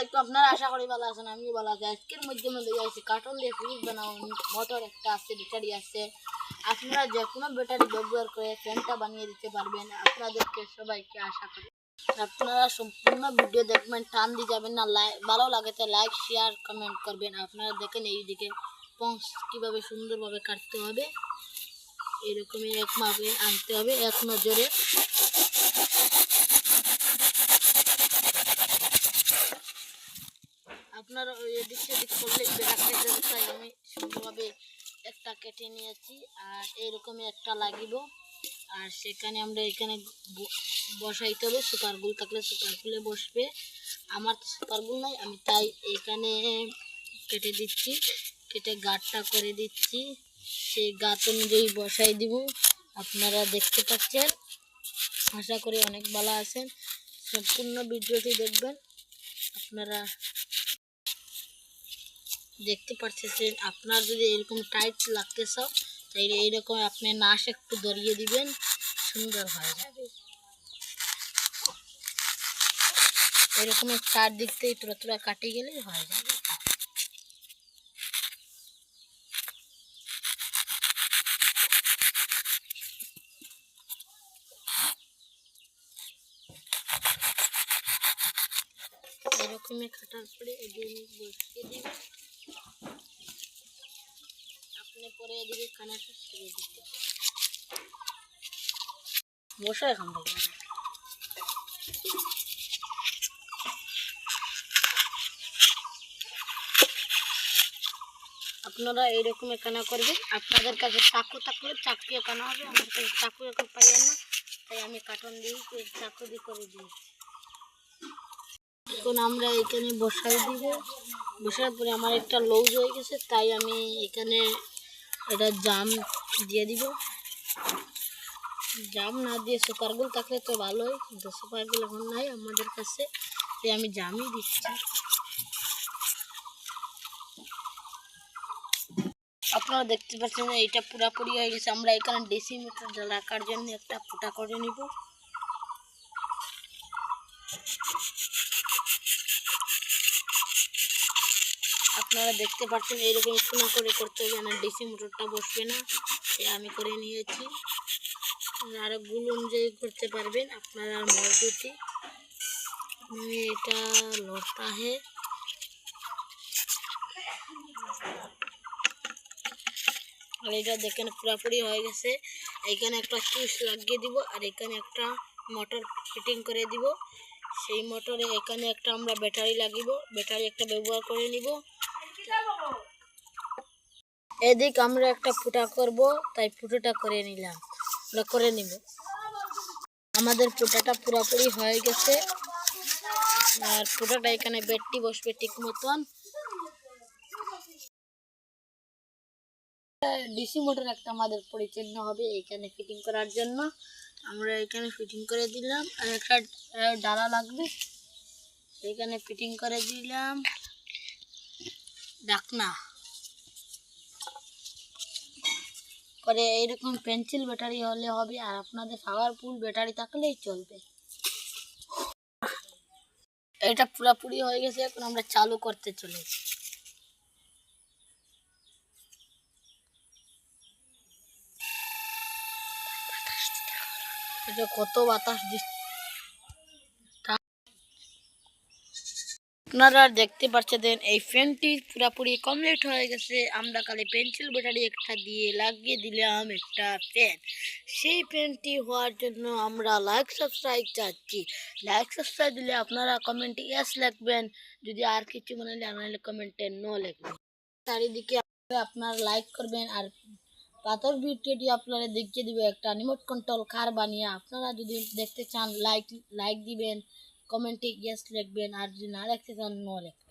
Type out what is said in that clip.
একটু আপনারা আশা করি ভালো আছেন, আমি ভালো আছি। আজকের মাধ্যমে দেখাচ্ছি কার্টন দিয়ে ফ্রিজ বানাও, মোটর একটা আছে, ব্যাটারি আছে। আপনারা যে কোনো ব্যাটারি ব্যবহার করে ফ্যানটা বানিয়ে দিতে পারবেন। আপনাদেরকে সবাইকে আশা করি আপনারা সম্পূর্ণ ভিডিও দেখবেন, টান দিয়ে যাবেন না। ভালো লাগে তো লাইক শেয়ার কমেন্ট করবেন। আপনারা দেখেন এইদিকে পংস কীভাবে সুন্দরভাবে কাটতে হবে, এরকমই এক মাপে আনতে হবে, এক নজরে। আপনারা এদিক সেদিক করলেই বেড়া কেটে, তাই আমি সুন্দরভাবে একটা কেটে নিয়েছি। আর এইরকমই একটা লাগিব। আর সেখানে আমরা এখানে বসাইতে হবে। সুপার গুল থাকলে সুপার গুলে বসবে। আমার তো সুপার গুল নাই, আমি তাই এখানে কেটে দিচ্ছি, কেটে গাঁটটা করে দিচ্ছি। সেই গাঁট অনুযায়ী বসাই দিব। আপনারা দেখতে পাচ্ছেন, আশা করি অনেক ভালো আছেন। সম্পূর্ণ ভিডিওটি দেখবেন। আপনারা দেখতে পাচ্ছেন, আপনার যদি এরকম টাইট লাগতে চাও তাইলে এইরকম আপনি নাশ একটু ধরিয়ে দিবেন, সুন্দর হয়ে যাবে। এরকম চারদিক থেকে তোরা তোরা কাটে গেলেই হয়ে যাবে। এরকমই কাটার পরে এদিকে বসিয়ে দিবেন। আপনি পরে এদিকে কানাটা ছেড়ে দিতে বসে এখন দেখবেন। আপনারা এইরকম এখানা করবেন। আপনাদের কাছে চাকু থাকলে চাকু এখানা হবে, আমার কাছে চাকু এখন পাইয়েন না, তাই আমি কার্টন দিয়ে চাকু দিয়ে করে দিই। এখন আমরা এখানে বসাই দিব। বসার পরে আমার একটা লউজ হয়ে গেছে, তাই আমি এখানে এটা জাম দিয়ে দিব। জাম না দিয়ে সুপারগুল থাকলে তো ভালোই, কিন্তু সুপারগুল এখন নাই আমাদের কাছে, তাই আমি জামই দিচ্ছি। আপনারা দেখতে পাচ্ছেন এইটা পুরাপুরি হয়ে গেছে। আমরা এখানে ডেসিমিটার রাখার জন্য একটা ফুটা করে নিব। আপনারা দেখতে পাচ্ছেন এইরকম সোনা করে করতে হবে, না ডেসিমিটারটা বসবে না, আমি করে নিয়েছি। আরো গুল অনুযায়ী করতে পারবেন আপনারা মজবুতি। এটা লড়তা है। আর এটা দেখেন পুরাপুরি হয়ে গেছে। এখানে একটা সুইচ লাগিয়ে দিব, আর এখানে একটা মোটর ফিটিং করে দিব। সেই মোটরে এখানে একটা আমরা ব্যাটারি লাগিব, ব্যাটারি একটা ব্যবহার করে নিব। এদিক আমরা একটা ফুটা করব, তাই ফুটোটা করে নিলাম, আমরা করে নিব। আমাদের ফুটাটা পুরোপুরি হয়ে গেছে। আর ফুটাটা এখানে ব্যাটারি বসবে ঠিক মতন। ডিসি মোটর একটা আমাদের পরিচ্ছন্ন হবে এখানে ফিটিং করার জন্য। আমরা এখানে ফিটিং করে দিলাম। আর একটা ডালা লাগবে, এখানে ফিটিং করে দিলাম। ঢাকনা করে এইরকম পেন্সিল ব্যাটারি হলে হবে, আর আপনাদের পাওয়ারফুল ব্যাটারি থাকলেই চলবে। এটা পুরোপুরি হয়ে গেছে। এখন আমরা চালু করতে চলেছি। এটা কত বাতাস দিচ্ছে আপনারা দেখতে পাচ্ছেন। এই ফ্যানটি পুরোপুরি কমপ্লিট হয়ে গেছে। আমরা খালি পেন্সিল ব্যাটারি একটা দিয়ে লাগিয়ে দিলাম একটা ফ্যান। সেই ফ্যানটি হওয়ার জন্য আমরা লাইক সাবস্ক্রাইব চাচ্ছি। লাইক সাবস্ক্রাইব দিলে আপনারা কমেন্টে ইয়েস লিখবেন, যদি আর কিছু মনে হলে কমেন্টে নো লিখবেন। চারিদিকে আপনারা লাইক করবেন। আর পাথর ভিডিওটি আপনারা দেখিয়ে দিবে একটা রিমোট কন্ট্রোল কার বানিয়ে। আপনারা যদি দেখতে চান লাইক দিবেন, কমেন্টে ইয়েস লিখবেন, আর যদি না লিখতে চান নো লিখবেন।